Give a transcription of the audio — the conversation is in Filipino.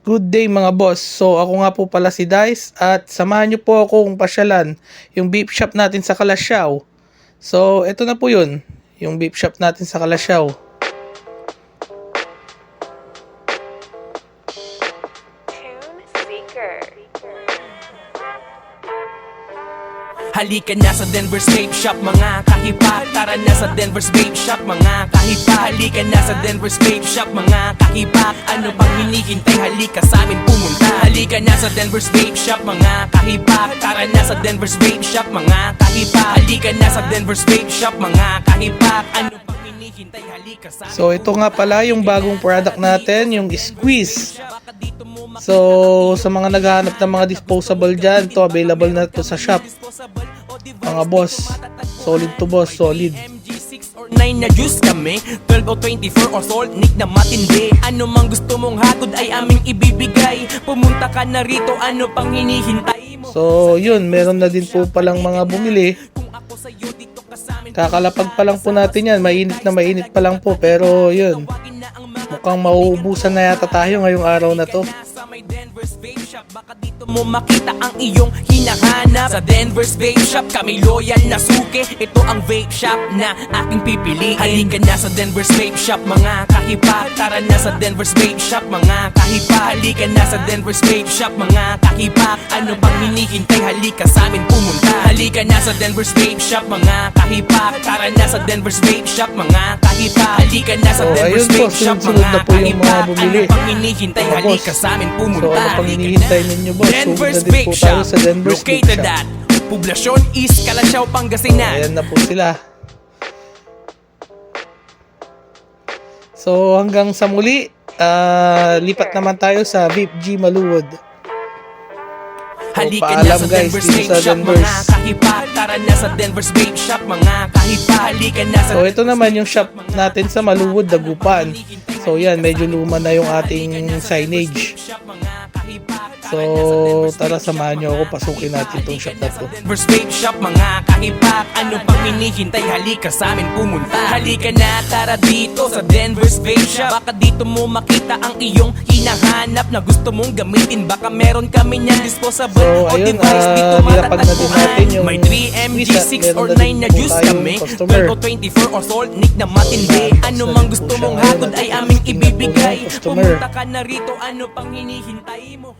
Good day mga boss. So ako nga po pala si Dice at samahan niyo po akong pasyalan yung beef shop natin sa Kalasyaw. So ito na po yun, yung beef shop natin sa Kalasyaw. Halika na sa Denver's Vape Shop mga kahipa. Tara na sa Denver's Vape Shop mga kahipa. Halika na sa Denver's Vape Shop mga kahipa. Ano pang hinihintay? Halika sa amin pumunta. Halika na sa Denver's Vape Shop mga kahipa. Tara na sa Denver's Vape Shop mga kahipa. Halika na sa Denver's Vape Shop mga kahipa. Ano pang hinihintay? Halika sa amin. So ito nga pala yung bagong product natin, yung Squeeze. So sa mga naghahanap ng mga disposable dyan, to available na to sa shop. Mga boss, solid to boss, solid. MG6 or 9 na juice kami, 12 o 24 or salt nick na matindi. Ano mang gusto mong hatod ay aming ibibigay. Pumunta ka na rito, ano pang hinihintay mo? So yun, meron na din po palang mga bumili. Kakalapag pa lang po natin yan, mainit pa lang po. Pero yun, mukhang mauubusan na yata tayo ngayong araw na to. Denver's Vape Shop, baka dito mo makita ang iyong hinahanap. Sa Denver's Vape Shop, kami loyal na suki. Ito ang vape shop na aking pipiliin. Halika na sa Denver's Vape Shop mga kahipa. Tara na sa Denver's Vape Shop mga kahipa. Halika na sa Denver's Vape Shop mga kahipa. Ano pang hinihintay? Halika sa amin pumunta. Halika na sa Denver's Vape Shop mga kahipa. Tara na sa Denver's Vape Shop mga kahipa. Halika na sa Denver's Vape Shop mga kahipa. Ano pang hinihintay? Halika sa amin pumunta. So ano pang hinihintay ninyo boss? Denver's Sunod na din Vape po tayo Shop, sa Denver's Vape located Shop. at Poblacion East, Kalasyaw, Pangasinan. Ayan na po sila. So hanggang sa muli, lipat naman tayo sa Vape G Maluwod. Halika na paalam sa guys, Denver's dito Vape sa Shop Denver's. mga kahipa. Tara na sa Denver's Vape Shop mga kahipa. Halika na sa So ito naman yung shop natin sa Maluwod, Dagupan. So yan, medyo luma na yung ating signage. So tara, samahan nyo ako, pasukin natin tong shop na to. Denver's Vape Shop mga kahipak. Ano pang hinihintay? Halika sa amin pumunta. Halika na, tara dito sa Denver's Vape Shop. Baka dito mo makita ang iyong hinahanap na gusto mong gamitin. Baka meron kami niyan disposable So o ayun, device dito nilapag na din natin yung may 3 MG6 or 9 na juice kami, 12 o 24 or salt nick na matindi. Ano mang gusto mong hatod ay aming ibibigay. Pumunta ka na rito, ano pang hinihintay mo?